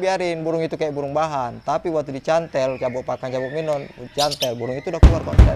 biarin burung itu kayak burung bahan. Tapi waktu dicantel, cabuk pakan, cabuk minum, cantel, burung itu udah keluar konslet.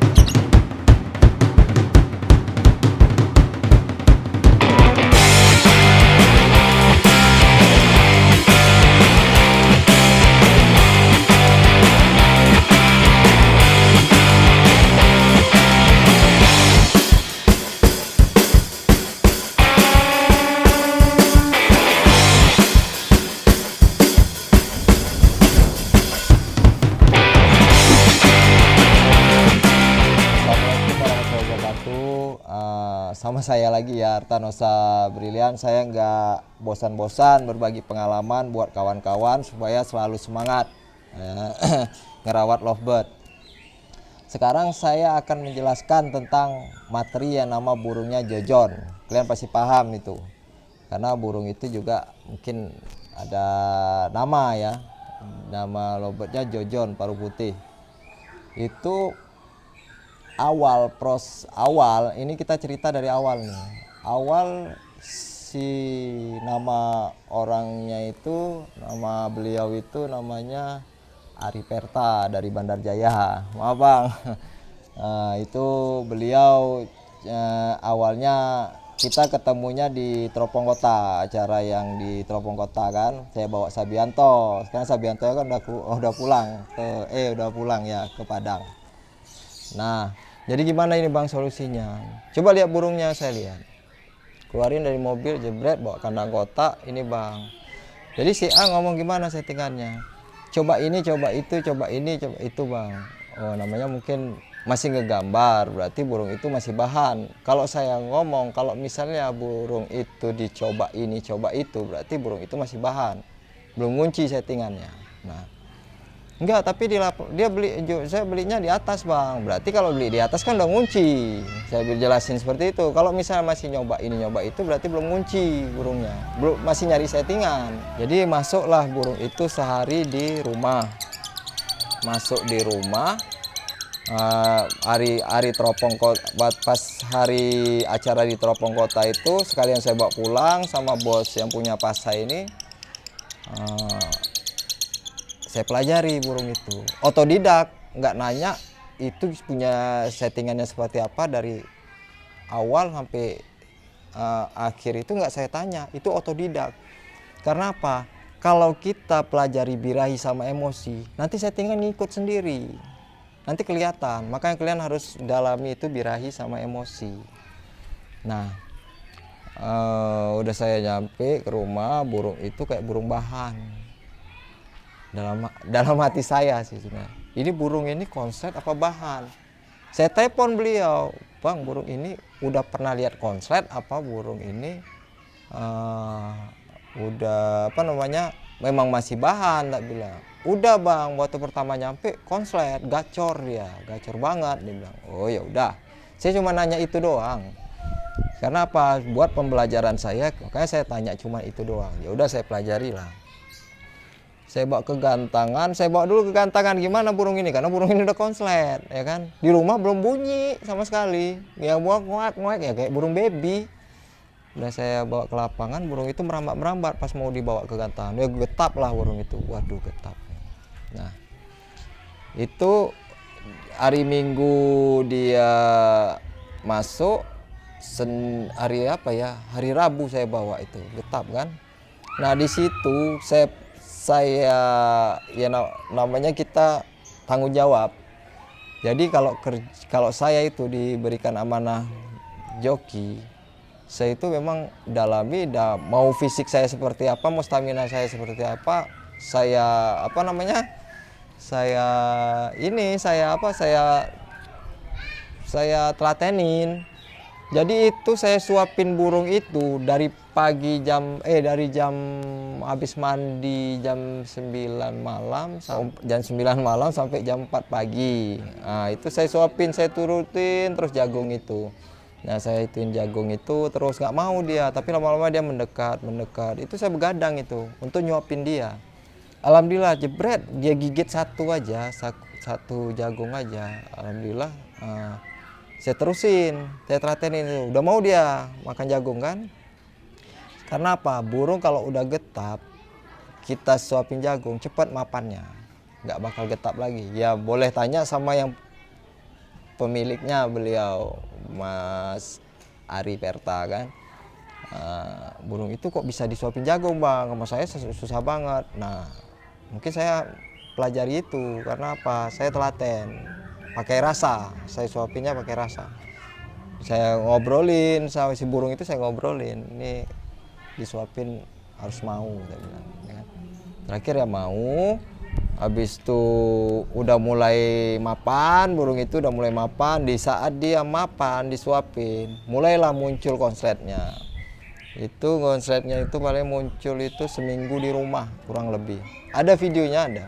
Sama saya lagi ya, Artanosa Brilian. Saya nggak bosan-bosan berbagi pengalaman buat kawan-kawan supaya selalu semangat ngerawat lovebird. Sekarang saya akan menjelaskan tentang materi yang nama burungnya jojon. Kalian pasti paham itu, karena burung itu juga mungkin ada nama ya, nama lovebird-nya jojon paruh putih. Itu awal ini kita cerita dari awal nih. Awal si nama orangnya itu, nama beliau itu namanya Ari Perta dari Bandar Jaya. Maaf Bang. Nah, itu beliau awalnya kita ketemunya di Teropong Kota, acara yang di Teropong Kota kan. Saya bawa Sabianto. Sekarang Sabianto kan udah pulang ya ke Padang. Nah, jadi gimana ini Bang solusinya? Coba lihat burungnya, saya lihat. Keluarin dari mobil, jebret, bawa kandang kotak, ini Bang. Jadi si A ngomong gimana settingannya? Coba ini, coba itu, coba ini, coba itu Bang. Oh, namanya mungkin masih ngegambar, berarti burung itu masih bahan. Kalau saya ngomong, kalau misalnya burung itu dicoba ini, coba itu, berarti burung itu masih bahan. Belum ngunci settingannya. Nah, enggak, tapi saya belinya di atas Bang. Berarti kalau beli di atas kan udah ngunci. Saya jelasin seperti itu. Kalau misalnya masih nyoba ini nyoba itu, berarti belum ngunci burungnya, belum, masih nyari settingan. Jadi masuklah burung itu sehari di rumah. Masuk di rumah, hari Teropong Kota, pas hari acara di Teropong Kota itu sekalian saya bawa pulang sama bos yang punya pasai ini. Saya pelajari burung itu, otodidak, nggak nanya itu punya settingannya seperti apa dari awal sampai akhir, itu nggak saya tanya, itu otodidak. Karena apa? Kalau kita pelajari birahi sama emosi, nanti settingan ngikut sendiri, nanti kelihatan. Makanya kalian harus dalami itu birahi sama emosi. Nah, udah saya nyampe ke rumah, burung itu kayak burung bahan. Dalam hati saya sih sebenarnya, ini burung ini konslet apa bahan. Saya telepon beliau, Bang, burung ini udah pernah lihat konslet apa burung ini udah memang masih bahan? Tak bilang, udah Bang, waktu pertama nyampe konslet, gacor banget. Dia bilang, oh ya udah, saya cuma nanya itu doang. Karena apa? Buat pembelajaran saya, makanya saya tanya cuma itu doang. Ya udah, saya pelajari lah. Saya bawa ke gantangan, gimana burung ini, karena burung ini udah konslet ya kan. Di rumah belum bunyi sama sekali, ya nguak ya kayak burung baby. Udah saya bawa ke lapangan, burung itu merambat pas mau dibawa ke gantangan, ya getap lah burung itu. Waduh, getap. Nah, itu hari Minggu dia masuk, hari Rabu saya bawa itu, getap kan. Nah, di situ saya ya namanya kita tanggung jawab. Jadi kalau saya itu diberikan amanah joki, saya itu memang dalami, mau fisik saya seperti apa, mau stamina saya seperti apa, saya telatenin. Jadi itu saya suapin burung itu dari jam habis mandi jam 9 malam sampai jam 4 pagi. Nah, itu saya suapin, saya turutin terus jagung itu. Nah, saya ituin jagung itu terus nggak mau dia, tapi lama-lama dia mendekat. Itu saya begadang itu untuk nyuapin dia. Alhamdulillah, jebret, dia gigit satu jagung aja. Alhamdulillah. Saya terusin, saya telatenin itu. Udah mau dia makan jagung kan? Karena apa? Burung kalau udah getap, kita suapin jagung cepat mapannya, nggak bakal getap lagi. Ya boleh tanya sama yang pemiliknya, beliau Mas Ari Perta kan. Burung itu kok bisa disuapin jagung bang, sama saya susah banget. Nah mungkin saya pelajari itu karena apa, saya telaten pakai rasa, saya suapinnya pakai rasa. Saya ngobrolin sama si burung itu, saya ngobrolin ini disuapin harus mau, saya bilang, ya kan? Terakhir ya mau. Habis itu udah mulai mapan, burung itu udah mulai mapan. Di saat dia mapan disuapin, mulailah muncul konsletnya. Itu konsletnya itu paling muncul itu seminggu di rumah kurang lebih. Ada videonya, ada.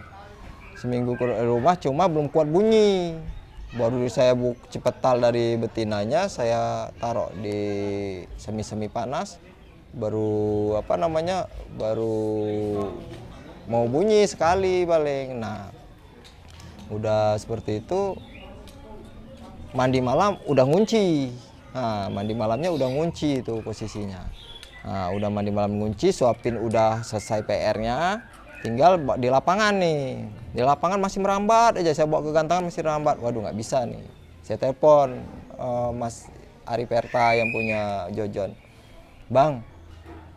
Seminggu di rumah cuma belum kuat bunyi. Baru saya cepetal dari betinanya, saya taruh di semi-semi panas. Baru apa namanya? Baru mau bunyi sekali paling. Nah, udah seperti itu mandi malam udah ngunci. Nah, mandi malamnya udah ngunci itu posisinya. Nah, udah mandi malam ngunci, suapin udah selesai PR-nya, tinggal di lapangan nih. Di lapangan masih merambat aja, saya bawa ke gantangan masih merambat. Waduh nggak bisa nih. Saya telepon Mas Ari Perta yang punya Jojon. Bang,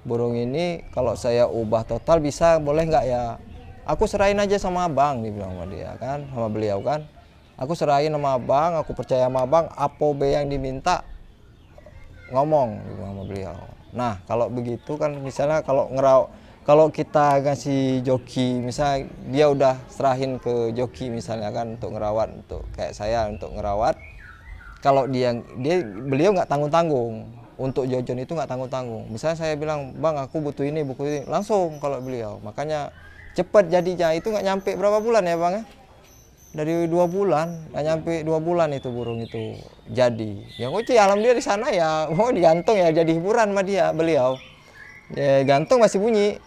burung ini kalau saya ubah total bisa, boleh nggak ya? Aku serahin aja sama abang, dibilang sama dia kan, sama beliau kan. Aku serahin sama abang, aku percaya sama abang, apa be yang diminta ngomong, dibilang sama beliau. Nah kalau begitu kan, misalnya kalau kita ngasih joki, misalnya dia udah serahin ke joki misalnya kan untuk ngerawat, untuk kayak saya untuk ngerawat. Kalau beliau nggak tanggung-tanggung. Untuk Jojon itu nggak tanggung-tanggung. Misalnya saya bilang, bang aku butuh ini, buku ini, langsung kalau beliau. Makanya cepat jadinya, itu nggak nyampe berapa bulan ya bang ya? Dari 2 bulan, nggak nyampe 2 bulan itu burung itu jadi. Ya kuci alhamdulillah di sana ya, mau digantung ya jadi hiburan sama dia, beliau. Ya gantung masih bunyi.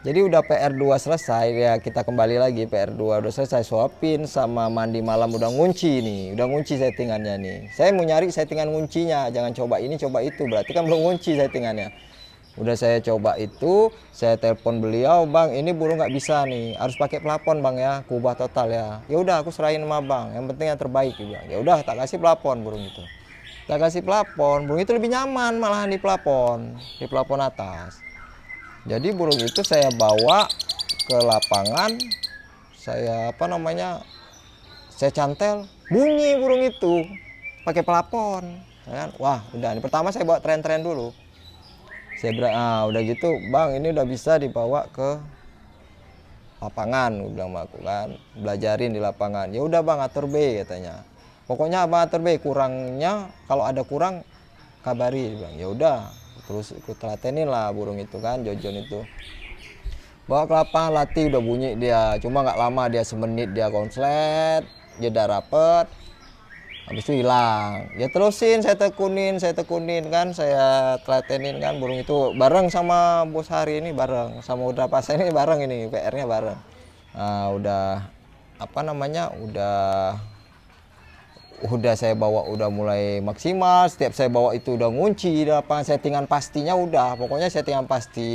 Jadi udah PR2 selesai ya, kita kembali lagi PR2 udah selesai, suapin sama mandi malam udah ngunci nih, udah ngunci settingannya nih. Saya mau nyari settingan nguncinya, jangan coba ini coba itu, berarti kan belum ngunci settingannya. Udah saya coba itu, saya telepon beliau, bang ini burung nggak bisa nih, harus pakai pelapon bang ya, kubah total ya. Ya udah aku serahin sama bang, yang penting yang terbaik juga. Ya udah tak kasih pelapon burung itu. Tak kasih pelapon, burung itu lebih nyaman malahan di pelapon atas. Jadi burung itu saya bawa ke lapangan, saya apa namanya, saya cantel, bunyi burung itu pakai pelapon, ya kan? Wah udah, ini pertama saya bawa tren dulu. Saya bilang, udah gitu bang ini udah bisa dibawa ke lapangan, gue bilang sama aku kan, belajarin di lapangan. Ya udah bang, atur B katanya. Pokoknya abang atur B, kurangnya kalau ada kurang kabari, bilang. Ya udah, terus ikut telatenin lah burung itu kan, Jojon itu. Bawa ke lapangan, latih udah bunyi dia, cuma nggak lama dia, semenit dia konslet, jeda rapet. Habis itu hilang. Ya terusin saya tekunin kan, saya telatenin kan burung itu bareng sama Bos Hari ini, bareng sama Udra Pasa ini bareng, ini PR-nya bareng. Nah, udah apa namanya? Udah saya bawa udah mulai maksimal, setiap saya bawa itu udah ngunci di lapangan, settingan pastinya udah. Pokoknya settingan pasti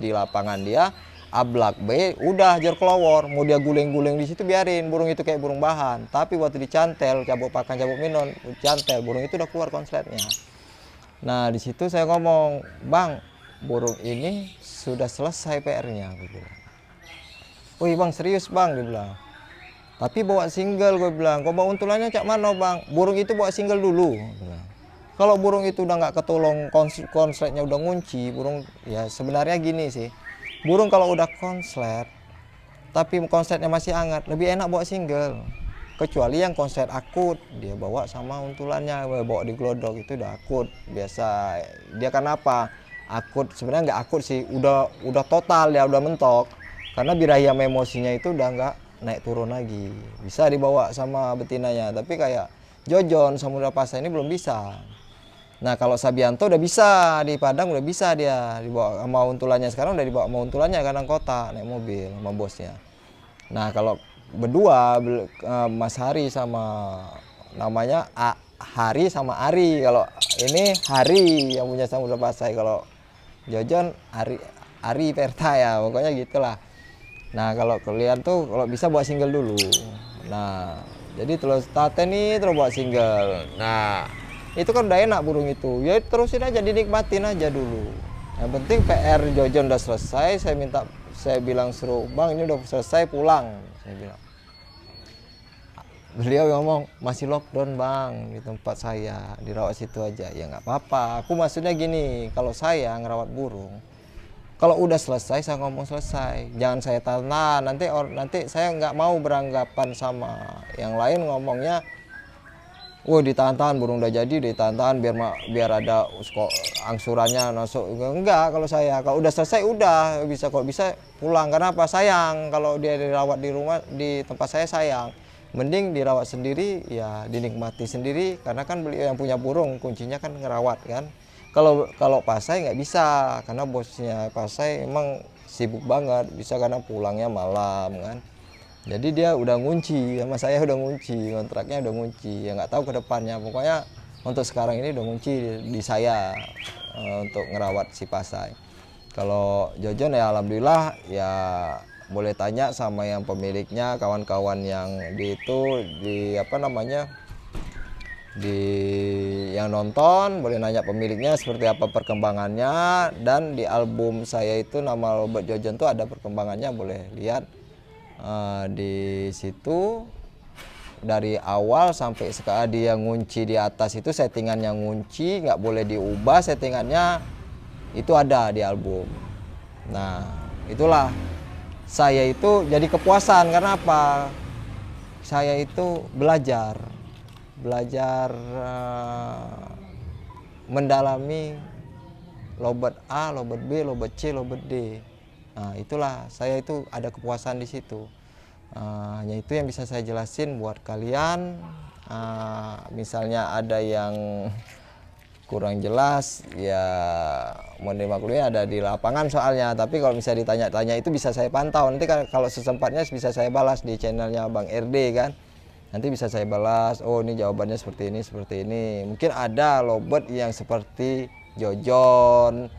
di lapangan dia. Ablak B udah jar kelowor, mau dia guling-guling di situ biarin, burung itu kayak burung bahan. Tapi waktu dicantel, cabuk pakan, cabuk minum, cantel, burung itu udah keluar konsletnya. Nah di situ saya ngomong, bang burung ini sudah selesai PR-nya, gue bilang. Wih bang serius bang, dia bilang. Tapi bawa single, gue bilang. Kau bawa untulannya cak mana bang? Burung itu bawa single dulu. Kalau burung itu udah nggak ketolong, konsletnya udah ngunci, burung ya sebenarnya gini sih. Burung kalau udah konslet, tapi konsletnya masih hangat, lebih enak bawa single. Kecuali yang konslet akut, dia bawa sama untulannya, bawa di glodok itu udah akut. Biasa dia kan apa? Akut, sebenarnya nggak akut sih, udah total ya, udah mentok. Karena birahi sama emosinya itu udah nggak naik turun lagi. Bisa dibawa sama betinanya, tapi kayak Jojon sama Udra Pasa ini belum bisa. Nah kalau Sabianto udah bisa, di Padang udah bisa dia dibawa sama untulannya, sekarang udah dibawa sama untulannya kadang kota naik mobil sama bosnya. Nah kalau berdua Mas Hari sama namanya Hari sama Ari, kalau ini Hari yang punya Samudra Pasai, kalau Jojon Ari Perta ya, pokoknya gitulah. Nah kalau kalian tuh kalau bisa buat single dulu. Nah jadi terus Tate nih terus buat single. Nah itu kan udah enak burung itu, ya terusin aja, dinikmatin aja dulu. Yang penting PR Jojon udah selesai, saya bilang suruh bang ini udah selesai pulang, saya bilang. Beliau ngomong masih lockdown bang di tempat saya, dirawat situ aja. Ya nggak apa-apa, aku maksudnya gini, kalau saya ngerawat burung, kalau udah selesai saya ngomong selesai, jangan saya tahan. Nanti saya nggak mau beranggapan sama yang lain ngomongnya, wah ditahan-tahan burung udah jadi, ditahan-tahan biar ada angsurannya masuk. Enggak, kalau udah selesai udah bisa, kok bisa pulang. Karena apa, sayang kalau dia dirawat di rumah, di tempat saya sayang. Mending dirawat sendiri, ya dinikmati sendiri, karena kan beliau yang punya burung, kuncinya kan ngerawat kan. Kalau Pasai nggak bisa, karena bosnya Pasai emang sibuk banget, bisa karena pulangnya malam kan. Jadi dia udah ngunci sama saya, udah ngunci kontraknya, udah ngunci. Ya nggak tahu ke depannya, pokoknya untuk sekarang ini udah ngunci di saya untuk ngerawat si Pasai. Kalau Jojon ya alhamdulillah, ya boleh tanya sama yang pemiliknya, kawan-kawan yang di apa namanya, yang nonton boleh nanya pemiliknya seperti apa perkembangannya. Dan di album saya itu nama Lovebird Jojon tuh ada perkembangannya, boleh lihat di situ dari awal sampai sekarang. Dia ngunci di atas itu settingannya ngunci, nggak boleh diubah settingannya, itu ada di album. Nah itulah saya itu jadi kepuasan. Karena apa, saya itu belajar mendalami Lovebird A, Lovebird B, Lovebird C, Lovebird D. Nah itulah saya itu ada kepuasan di situ. Hanya itu yang bisa saya jelasin buat kalian. Misalnya ada yang kurang jelas, ya mohon dimaklumi, ada di lapangan soalnya. Tapi kalau misalnya ditanya-tanya itu bisa saya pantau. Nanti kalau sesempatnya bisa saya balas di channelnya Bang RD kan. Nanti bisa saya balas, oh ini jawabannya seperti ini, seperti ini. Mungkin ada Lovebird yang seperti Jojon,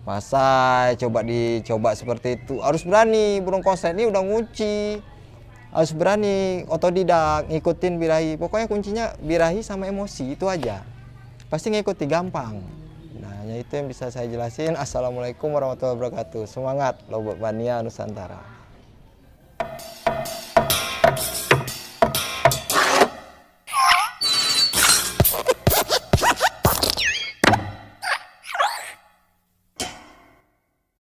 Pasai, dicoba seperti itu. Harus berani, burung konslet ini udah ngunci. Harus berani, otodidak, ngikutin birahi. Pokoknya kuncinya birahi sama emosi, itu aja. Pasti ngikuti, gampang. Nah, itu yang bisa saya jelasin. Assalamualaikum warahmatullahi wabarakatuh. Semangat Lovebird Mania Nusantara.